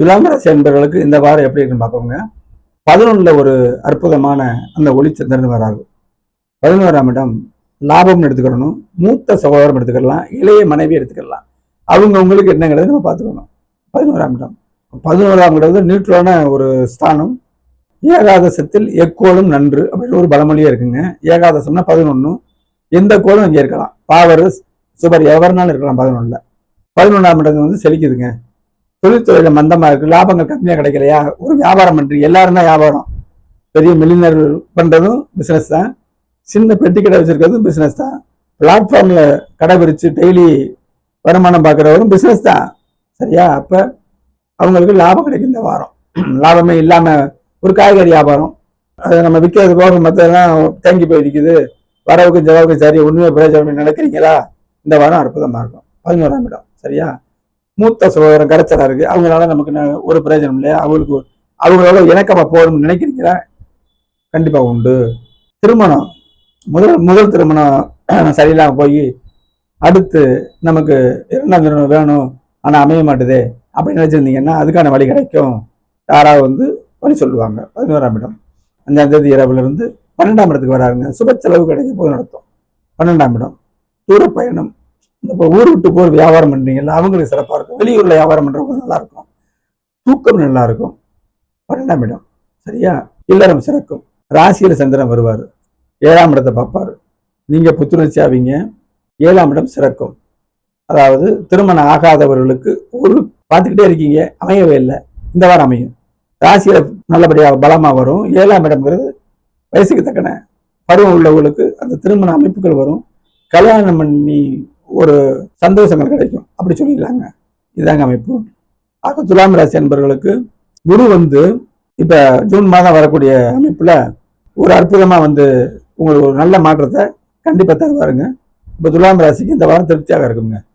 துலாம் ராசி என்பவர்களுக்கு இந்த வாரம் எப்படி இருக்குன்னு பார்ப்போங்க. 11ல ஒரு அற்புதமான அந்த ஒளிச்சந்திரன் வராது. 11ஆம் இடம் லாபம்னு எடுத்துக்கிறணும், மூத்த சகோதரம் எடுத்துக்கலாம், இளைய மனைவி எடுத்துக்கலாம். அவங்க உங்களுக்கு என்னங்கிறத நம்ம பார்த்துக்கணும். 11ஆம் இடம் 11ஆம் இடம் வந்து நியூட்ரலான ஒரு ஸ்தானம். ஏகாதசத்தில் எக்கோளும் நன்று அப்படின்னு ஒரு பலமொழியே இருக்குங்க. ஏகாதசம்னா 11, எந்த கோளும் இங்கே இருக்கலாம். பாவர் சுபர் எவர்னாலும் இருக்கலாம். 11ல 11ஆம் இடம் வந்து செழிக்குதுங்க. தொழில்துறையில மந்தமா இருக்கு, லாபங்கள் கம்மியா கிடைக்கலையா, ஒரு வியாபாரம் பண்றீங்க. எல்லாரும் தான் வியாபாரம். பெரிய மில்லியனர் பண்றதும் பிசினஸ் தான், சின்ன பெட்டி கடை வச்சிருக்கிறதும் பிசினஸ் தான், பிளாட்ஃபார்ம்ல கடை விரிச்சு டெய்லி வருமானம் பார்க்கறவரும் பிசினஸ் தான். சரியா? அப்ப அவங்களுக்கு லாபம் கிடைக்கும் இந்த வாரம். லாபமே இல்லாம ஒரு காய்கறி வியாபாரம், அதை நம்ம விற்கிறது போக மற்றெல்லாம் தேங்கி போய் இருக்குது, வரவுக்கு ஜவாவுக்கு சரி ஒண்ணுமே பிரயோஜனம் நினைக்கிறீங்களா? இந்த வாரம் அற்புதமா இருக்கும். 11ஆம் இடம். சரியா? மூத்த சகோதரன் கரைச்சலா இருக்கு, அவங்களால நமக்கு ஒரு பிரயோஜனம் இல்லையா? அவங்களுக்கு அவங்களோட இணக்கமா போகணும்னு நினைக்கிறீங்களா? கண்டிப்பா உண்டு. திருமணம், முதல் திருமணம் சரியில்லாம போய் அடுத்து நமக்கு 2ஆம் திருமணம் வேணும் ஆனா அமைய மாட்டுதே அப்படின்னு நினைச்சிருந்தீங்கன்னா அதுக்கான வழி கிடைக்கும். யாராவது வந்து வழி சொல்லுவாங்க. 11ஆம் இடம் 5ஆம் தேதி இரவுல இருந்து 12ஆம் இடத்துக்கு வராருங்க. சுப செலவு கிடைக்க போது நடத்தும். 12ஆம் இடம் தூர பயணம். இப்போ ஊர் விட்டு போர் வியாபாரம் பண்றீங்கல்ல, அவங்களுக்கு சிறப்பா இருக்கும். வெளியூர்ல வியாபாரம் பண்றவங்க நல்லா இருக்கும். தூக்கம் நல்லா இருக்கும். 12ஆம் இடம். சரியா? இல்லறம் சிறக்கும். ராசியில சந்திரன் வருவாரு, 7ஆம் இடத்தை பார்ப்பாரு. நீங்க புத்துணர்ச்சி ஆவீங்க. 7ஆம் இடம் சிறக்கும். அதாவது திருமணம் ஆகாதவர்களுக்கு ஒரு பார்த்துக்கிட்டே இருக்கீங்க, அமையவே இல்லை, இந்த வாரம் அமையும். ராசியில நல்லபடியா பலமா வரும். 7ஆம் இடம்ங்கிறது வயசுக்கு தக்கன பருவம் உள்ளவர்களுக்கு அந்த திருமண அமைப்புகள் வரும். கல்யாணம் பண்ணி ஒரு சந்தோஷங்கள் கிடைக்கும், அப்படி சொல்லிடலாங்க. இதாங்க அமைப்பு. ஆக துலாம் ராசி என்பவர்களுக்கு குரு வந்து இப்ப ஜூன் மாதம் வரக்கூடிய அமைப்புல ஒரு அற்புதமா வந்து உங்களுக்கு ஒரு நல்ல மாற்றத்தை கண்டிப்பா தருவாருங்க. இப்ப துலாம் ராசிக்கு இந்த வாரம் திருப்தியாக இருக்குங்க.